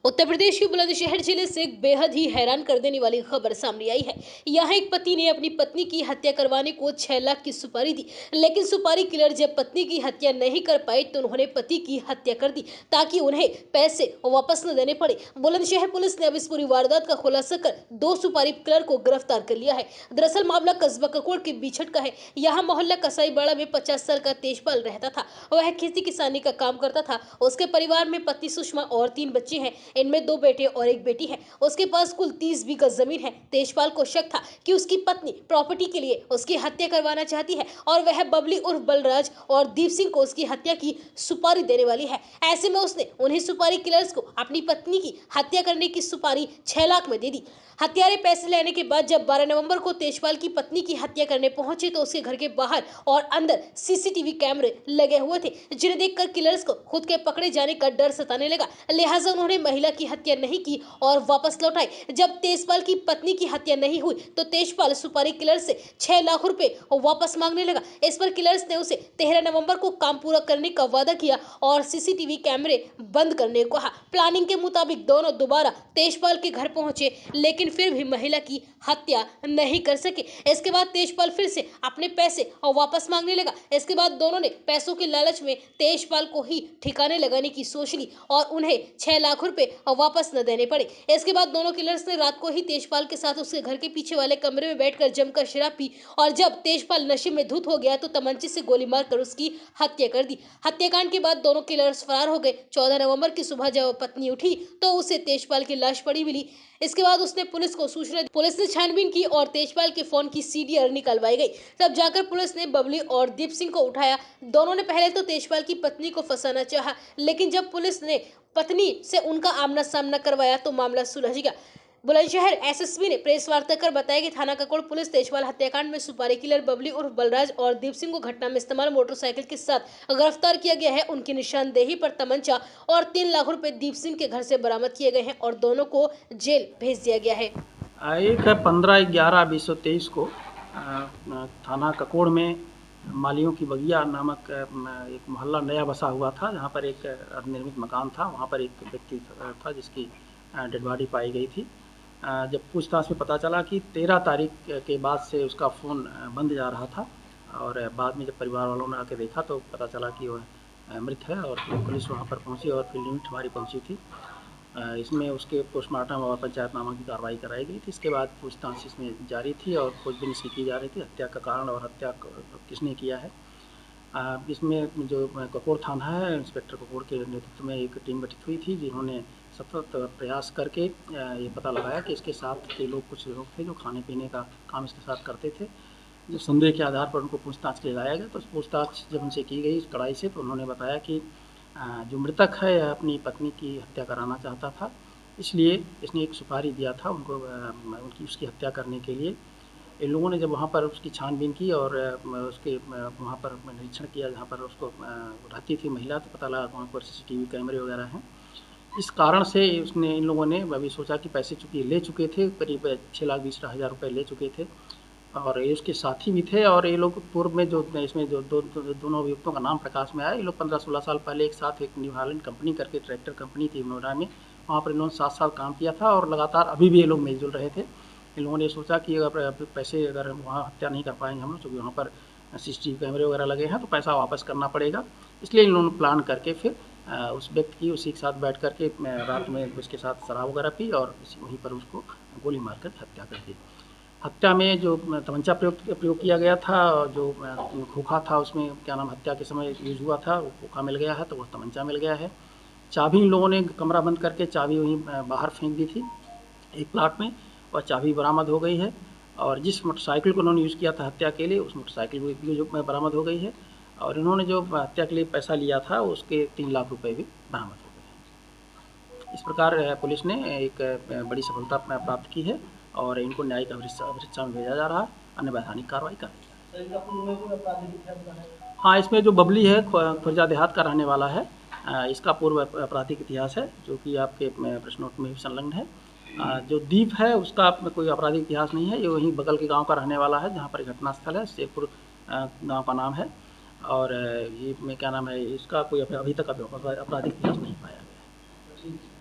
उत्तर प्रदेश के बुलंदशहर जिले से एक बेहद ही हैरान कर देने वाली खबर सामने आई है। यहाँ एक पति ने अपनी पत्नी की हत्या करवाने को 6 लाख की सुपारी दी, लेकिन सुपारी किलर जब पत्नी की हत्या नहीं कर पाए तो उन्होंने पति की हत्या कर दी ताकि उन्हें पैसे वापस न देने पड़े। बुलंदशहर पुलिस ने अब इस पूरी वारदात का खुलासा कर 2 सुपारी किलर को गिरफ्तार कर लिया है। दरअसल मामला कस्बा ककोड़ के बीचट का है। यहाँ मोहल्ला कसाईबाड़ा में 50 साल का तेजपाल रहता था। वह खेती किसानी का काम करता था। उसके परिवार में पत्नी सुषमा और 3 बच्चे हैं। इनमें 2 बेटे और 1 बेटी है। उसके पास कुल 30 बीघा जमीन है। तेजपाल को शक था कि उसकी पत्नी प्रॉपर्टी के लिए उसकी हत्या करवाना चाहती है और वह बबली उर्फ बलराज और दीप सिंह को उसकी हत्या की सुपारी देने वाली है। ऐसे में उसने उन्हीं सुपारी किलर्स को अपनी पत्नी की हत्या करने की सुपारी 6 लाख में दे दी। हत्यारे पैसे लेने के बाद जब 12 नवंबर को तेजपाल की पत्नी की हत्या करने पहुंचे तो उसके घर के बाहर और अंदर सीसीटीवी कैमरे लगे हुए थे, जिन्हें देखकर किलर्स को खुद के पकड़े जाने का डर सताने लगा। लिहाजा उन्होंने महिला की हत्या नहीं की और वापस लौट आए। जब तेजपाल की पत्नी की हत्या नहीं हुई तो तेजपाल सुपारी किलर से 6 लाख रुपए वापस मांगने लगा। इस पर किलर्स ने उसे 13 नवंबर को काम पूरा करने का वादा किया और सीसीटीवी कैमरे बंद करने को कहा। प्लानिंग के मुताबिक दोनों दोबारा तेजपाल के घर पहुंचे, लेकिन फिर भी महिला की हत्या नहीं कर सके। इसके बाद तेजपाल फिर से अपने पैसे और वापस मांगने लगा। इसके बाद दोनों ने पैसों के लालच में तेजपाल को ही ठिकाने लगाने की सोच ली और उन्हें 6 लाख रुपए वापस न देने पड़े। इसके बाद दोनों किलर्स ने रात को ही तेजपाल के साथ उसके घर के पीछे वाले कमरे में बैठकर जमकर शराब पी और जब तेजपाल नशे में धुत हो गया तो तमंचे से गोली मारकर उसकी हत्या कर दी। हत्याकांड के बाद दोनों किलर्स फरार हो गए। 14 नवंबर की सुबह जब पत्नी उठी तो उसे तेजपाल की लाश पड़ी मिली। इसके बाद उसने पुलिस को सूचना दी। पुलिस ने छानबीन की और तेजपाल के फोन की सीडीआर निकलवाई गई। तब जाकर पुलिस ने बबली और दीप सिंह को उठाया। दोनों ने पहले तो तेजपाल की पत्नी को फंसाना चाहा, लेकिन जब पुलिस ने पत्नी से उनका आमना सामना करवाया तो मामला सुलझ गया। बुलंदशहर एसएसपी ने प्रेस वार्ता कर बताया कि थाना ककोड़ पुलिस तेजपाल हत्याकांड में सुपारी किलर बबली उर्फ बलराज और दीप सिंह को घटना में इस्तेमाल मोटरसाइकिल के साथ गिरफ्तार किया गया है। उनकी निशानदेही पर तमंचा और 3 लाख रुपए दीप सिंह के घर से बरामद किए गए हैं और दोनों को जेल भेज दिया गया है। एक है 15/11/2023 को थाना ककोड़ में मालियों की बगिया नामक एक मोहल्ला नया बसा हुआ था, जहाँ पर एक अर्धनिर्मित मकान था। वहाँ पर एक व्यक्ति था जिसकी डेड बॉडी पाई गई थी। जब पूछताछ में पता चला कि 13 तारीख के बाद से उसका फ़ोन बंद जा रहा था और बाद में जब परिवार वालों ने आके देखा तो पता चला कि वह मृत है और पुलिस वहाँ पर पहुँची और फील्ड यूनिट हमारी पहुँची थी। इसमें उसके पोस्टमार्टम और पंचायतनामा की कार्रवाई कराई गई थी। इसके बाद पूछताछ इसमें जारी थी और खोजबीन इसकी की जा रही थी, हत्या का कारण और हत्या किसने किया है। इसमें जो ककोड़ थाना है, इंस्पेक्टर ककोड़ के नेतृत्व में एक टीम गठित हुई थी, जिन्होंने सतत प्रयास करके ये पता लगाया कि इसके साथ के लोग कुछ लोग थे जो खाने पीने का काम इसके साथ करते थे। जो संदेह के आधार पर उनको पूछताछ के लिए लाया गया तो पूछताछ जब उनसे की गई कड़ाई से तो उन्होंने बताया कि जो मृतक है यह अपनी पत्नी की हत्या कराना चाहता था, इसलिए इसने एक सुपारी दिया था उनको उसकी हत्या करने के लिए। इन लोगों ने जब वहाँ पर उसकी छानबीन की और उसके वहाँ पर निरीक्षण किया जहाँ पर उसको रहती थी महिला, तो पता लगा वहाँ पर सीसीटीवी कैमरे वगैरह हैं। इस कारण से उसने इन लोगों ने अभी सोचा कि पैसे चूँकि ले चुके थे, करीब 6,20,000 रुपये ले चुके थे और ये उसके साथी भी थे और ये लोग पूर्व में जो इसमें जो दोनों अभियुक्तों का नाम प्रकाश में आया, ये लोग 15-16 साल पहले एक साथ एक न्यू हॉलैंड कंपनी करके ट्रैक्टर कंपनी थी नोएडा में, वहाँ पर इन्होंने 7 साल काम किया था और लगातार अभी भी ये लोग मिलजुल रहे थे। इन लोगों ने सोचा कि अगर पैसे अगर वहाँ हत्या नहीं कर पाएंगे हम लोग, क्योंकि वहाँ पर सीसीटीवी कैमरे वगैरह लगे हैं, तो पैसा वापस करना पड़ेगा। इसलिए इन लोगों ने प्लान करके फिर उस व्यक्ति की उसी के साथ बैठ करके रात में उसके साथ शराब वगैरह पी और वहीं पर उसको गोली मारकर हत्या कर दी। हत्या में जो तमंचा प्रयोग किया गया था, जो खोखा था उसमें क्या नाम हत्या के समय यूज़ हुआ था, वो खोखा मिल गया है तो वह तमंचा मिल गया है। चाबी इन लोगों ने कमरा बंद करके चाबी वहीं बाहर फेंक दी थी एक प्लाट में और चाबी बरामद हो गई है। और जिस मोटरसाइकिल को उन्होंने यूज़ किया था हत्या के लिए, उस मोटरसाइकिल भी जो बरामद हो गई है और इन्होंने जो हत्या के लिए पैसा लिया था उसके 3 लाख रुपए भी बरामद हो गए हैं। इस प्रकार पुलिस ने एक बड़ी सफलता प्राप्त की है और इनको न्यायिक अभिरक्षा में भेजा जा रहा है, अन्य वैधानिक कार्रवाई कर रही है। हाँ, इसमें जो बबली है खुर्जा देहात का रहने वाला है, इसका पूर्व आपराधिक इतिहास है जो कि आपके प्रश्नोट में भी संलग्न है। जो दीप है उसका कोई आपराधिक इतिहास नहीं है, ये वहीं बगल के गांव का रहने वाला है जहां पर घटनास्थल है, शेरपुर गांव का नाम है और ये क्या नाम है, इसका कोई अभी तक आपराधिक इतिहास नहीं पाया गया है।